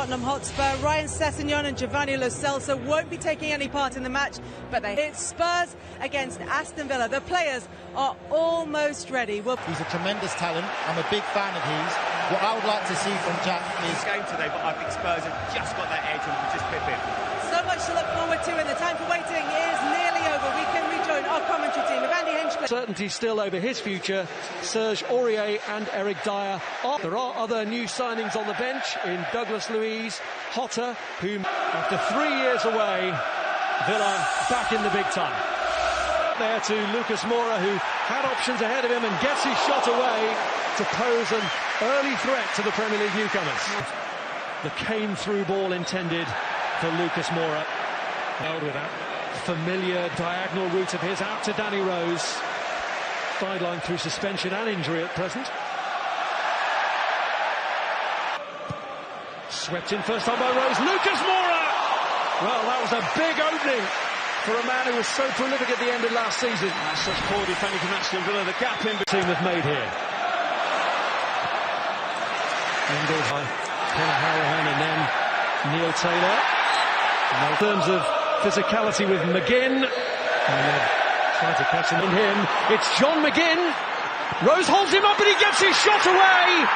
Tottenham Hotspur, Ryan Sessegnon and Giovanni Lo Celso won't be taking any part in the match, but it's Spurs against Aston Villa. The players are almost ready. He's a tremendous talent. I'm a big fan of his. What I would like to see from Jack is... game today, but I think Spurs have just got that edge and can just pip in. So much to look forward to, and the time for waiting is nearly over. We can rejoin our commentary team of Andy Hinchcliffe. Certainty still over his future. Serge Aurier and Eric Dyer. There are other new signings on the bench in Douglas Luiz, Hotter, who after 3 years away, Villa back in the big time. There to Lucas Moura, who had options ahead of him and gets his shot away to pose an early threat to the Premier League newcomers. The came through ball intended for Lucas Moura. Held with that familiar diagonal route of his out to Danny Rose. Sidelined through suspension and injury at present. Swept in first time by Rose. Lucas Moura! Well, that was a big opening for a man who was so prolific at the end of last season. Such poor defending from Aston Villa. The gap in between have made here. Engels by Conor Harrahan and then Neil Taylor. In terms of physicality with McGinn, and trying to catch him in him. It's John McGinn. Rose holds him up and he gets his shot away.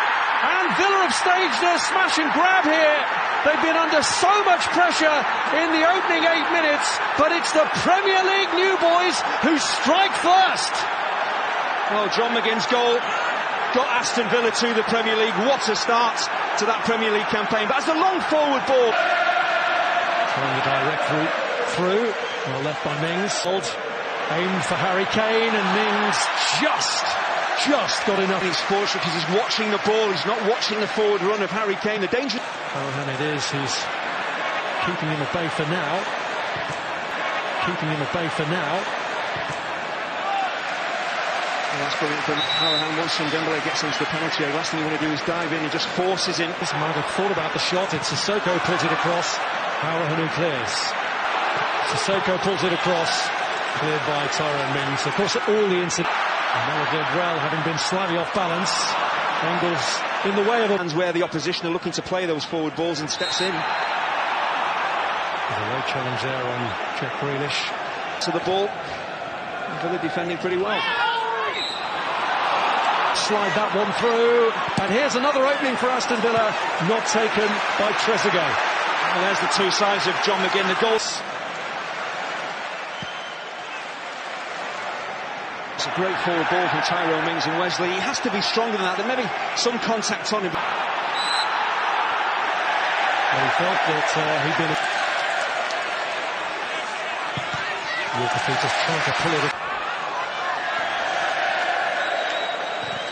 And Villa have staged a smash and grab here. They've been under so much pressure in the opening 8 minutes, but it's the Premier League new boys who strike first. Well, John McGinn's goal got Aston Villa to the Premier League. What a start to that Premier League campaign. But as the long forward ball. Trying the direct route through. Well, left by Mings. Aimed for Harry Kane, and Mings just got enough. He's fortunate because he's watching the ball. He's not watching the forward run of Harry Kane. The danger. Harrahan it is who's keeping him at bay for now. Well, that's brilliant from Harrahan. Once Dembele gets into the penalty area, last thing you want to do is dive in and just forces in. This might have thought about the shot. It's Sissoko pulls it across. Harrahan who clears. Sissoko pulls it across. Cleared by Tyrone Mings. Of course, all the incident. And Gabriel having been slightly off balance. Engels in the way of hands where the opposition are looking to play those forward balls and steps in. There's a low challenge there on Jack Grealish. To the ball. Villa defending pretty well. Slide that one through. And here's another opening for Aston Villa. Not taken by Trezeguet. Well, there's the two sides of John McGinn. The goals. It's a great forward ball from Tyrone Mings and Wesley. He has to be stronger than that. There may be some contact on him. Well, he felt that he'd been... Walker Peters trying to pull it.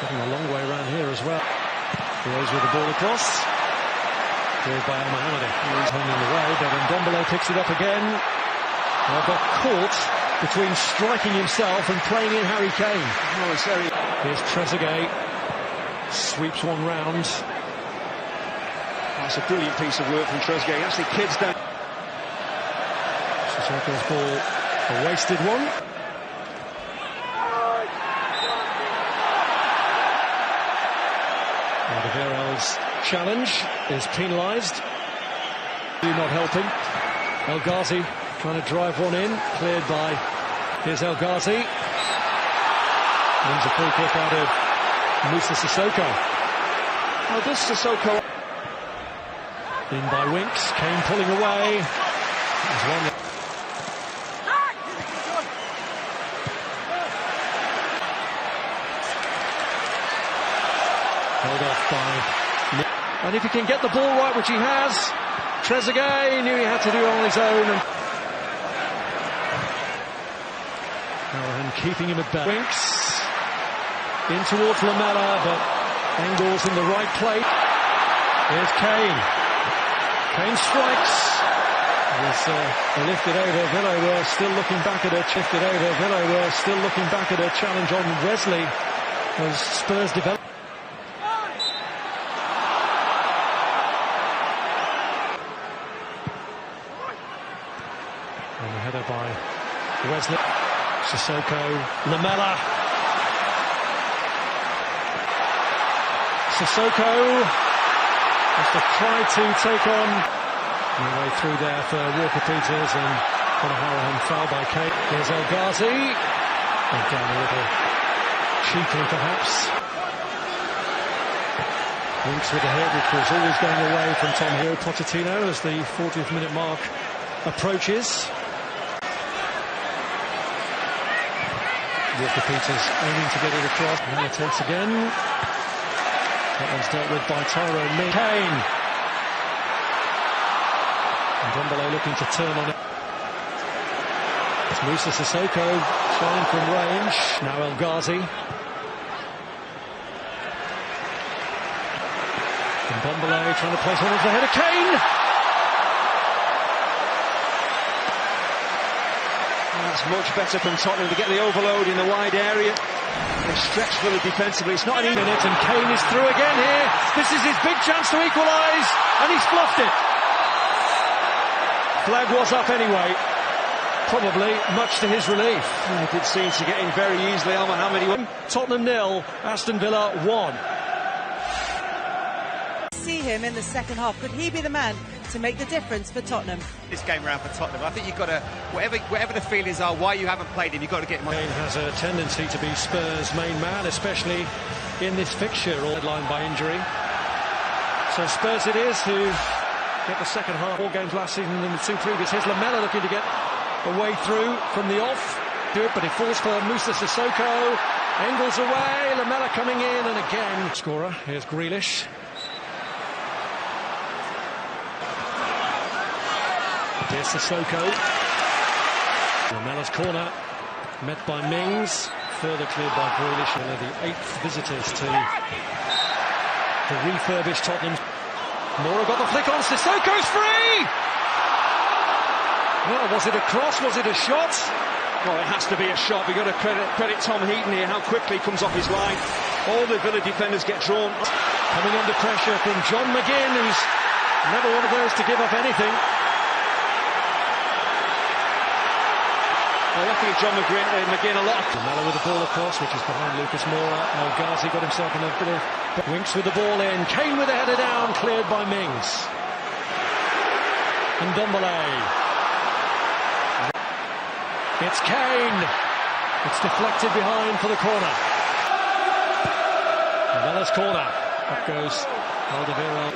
Getting a long way around here as well. Rose with the ball across. Cleared by Al-Mohammadi. He's hanging the way, but Ndombele picks it up again. Well, got caught between striking himself and playing in Harry Kane. Oh, it's very... Here's Trezeguet. Sweeps one round. That's a brilliant piece of work from Trezeguet. He actually kids down. Sissoko's ball, a wasted one. Alderweireld's challenge is penalised. Not helping. El Ghazi trying to drive one in, cleared by... Here's El Ghazi. Wins a free kick out of Moussa Sissoko. Well, this Sissoko... In by Winks, Kane pulling away. There's one... Held off by... And if he can get the ball right, which he has, Trezeguet knew he had to do it on his own. And Harrahan keeping him at bay. Winks in towards Lamela, but Engels in the right plate. Here's Kane. Kane strikes. They lifted over. Villa were still looking back at a challenge on Wesley as Spurs develop. And a header by Wesley. Sissoko, Lamela. Sissoko. Must have tried to take on the way through there for Walker-Peters, and O'Halloran foul by Kane. Here's El Ghazi. Went down a little cheekily perhaps. Winks with the hit, which was always going away from Tom Hill. Pochettino as the 40th minute mark approaches. Walker-Peters aiming to get it across. Now takes again. That one's dealt with by Tyrone Mings. Kane. And Ndombele looking to turn on it. It's Moussa Sissoko trying from range. Now El Ghazi. Ndombele trying to place one into the head of Kane. That's much better from Tottenham to get the overload in the wide area. They stretch fully defensively. It's not an easy minute, and Kane is through again here. This is his big chance to equalise, and he's fluffed it. Flag was up anyway. Probably much to his relief. He did seem to get in very easily. Al Mohamed. Tottenham 0, Aston Villa 1. See him in the second half. Could he be the man to make the difference for Tottenham? This game round for Tottenham, I think you've got to, whatever the feelings are, why you haven't played him, you've got to get him on. Kane has a tendency to be Spurs' main man, especially in this fixture, all headlined by injury. So Spurs it is who get the second half. 4 games last season than the 2 previous. Here's Lamela looking to get a way through from the off. Do it, but it falls for Moussa Sissoko. Angles away, Lamela coming in, and again scorer. Here's Grealish. Here's Sissoko. Lamela's corner met by Mings, further cleared by Grealish. They're the 8th visitors to the refurbished Tottenham. Moura got the flick on. Sissoko's free. Well, was it a cross? Was it a shot? Well, it has to be a shot. We've got to credit Tom Heaton here, how quickly he comes off his line. All the Villa defenders get drawn. Coming under pressure from John McGinn, who's never one of those to give up anything. Well, luckily John McGinn a lot. Lamela with the ball across, which is behind Lucas Moura. El Ghazi got himself in a bit of Winks with the ball in. Kane with a header down, cleared by Mings. And Ndombele. It's Kane. It's deflected behind for the corner. Lamela's corner. Up goes Alderweireld.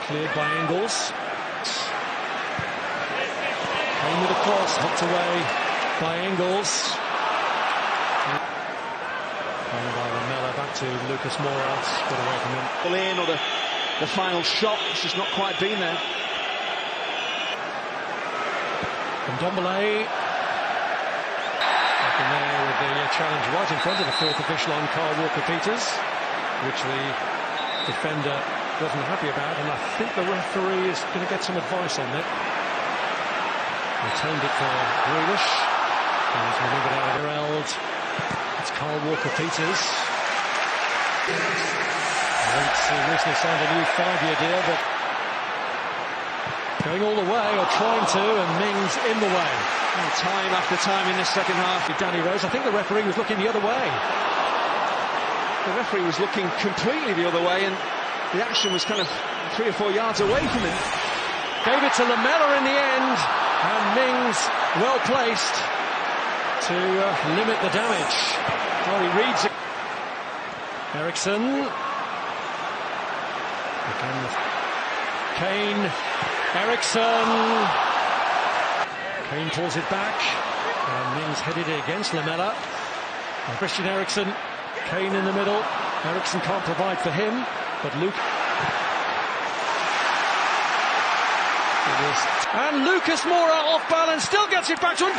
Cleared by Engels. Kane with a cross, hooked away by Engels. And by Lamela, back to Lucas Moura. Got away from him. Pull in, or the final shot, it's just not quite been there. From Ndombele. Back in there with the challenge right in front of the 4th official on Kyle Walker-Peters, which the defender wasn't happy about, and I think the referee is going to get some advice on it. Returned it for Grealish. And he's maneuvered out of Alderweireld. It's Kyle Walker-Peters. Recently signed a new 5-year deal, but going all the way, or trying to, and Mings in the way. And time after time in the second half. Danny Rose, I think the referee was looking the other way. The referee was looking completely the other way, and the action was kind of 3 or 4 yards away from him. Gave it to Lamela in the end, and Mings well placed to limit the damage. Well, he reads it. Eriksen. Again, Kane. Eriksen. Kane pulls it back, and Mings headed it against Lamela. And Christian Eriksen. Kane in the middle. Eriksen can't provide for him, but Luke. And Lucas Moura off balance, still gets it back to Ndombele!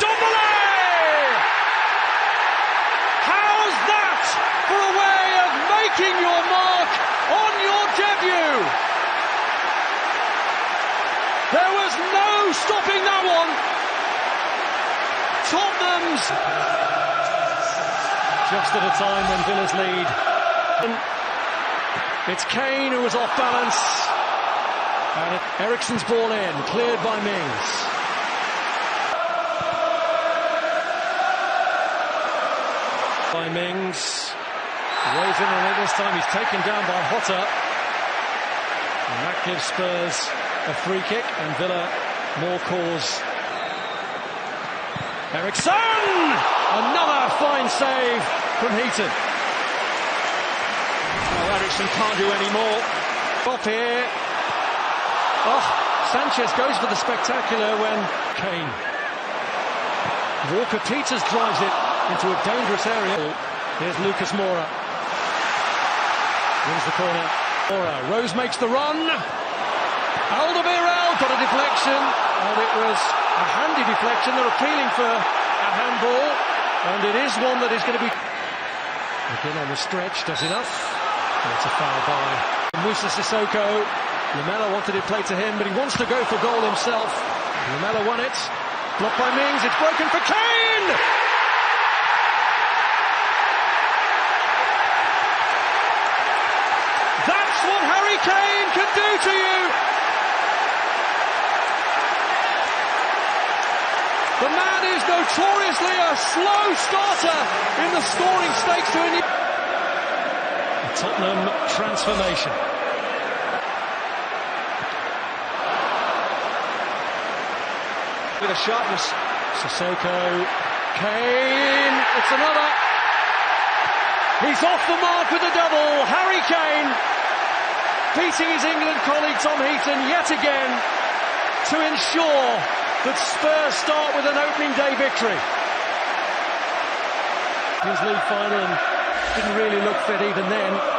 How's that for a way of making your mark on your debut? There was no stopping that one. Tottenham's just at a time when Villa's lead. And it's Kane who was off balance. And Eriksen's ball in, cleared by Mings. By Mings. Rosen, and this time he's taken down by Hotter. And that gives Spurs a free kick and Villa more cause. Eriksson! Another fine save from Heaton. Well, Eriksson can't do any more. Off here. Oh, Sanchez goes for the spectacular when Kane. Walker-Peters drives it into a dangerous area. Here's Lucas Moura. Wins the corner. Moura. Rose makes the run. Alderweireld got a deflection, and it was a handy deflection. They're appealing for a handball, and it is one that is going to be... Again on the stretch, does enough. It's a foul by Moussa Sissoko. Lamela wanted it played to him, but he wants to go for goal himself. Lamela won it. Blocked by Mings. It's broken for Kane! That's what Harry Kane can do to you! The man is notoriously a slow starter in the scoring stakes to a new... Tottenham transformation. With a sharpness. Sissoko, Kane, it's another. He's off the mark with a double. Harry Kane beating his England colleague Tom Heaton yet again to ensure that Spurs start with an opening day victory. His league final and didn't really look fit even then.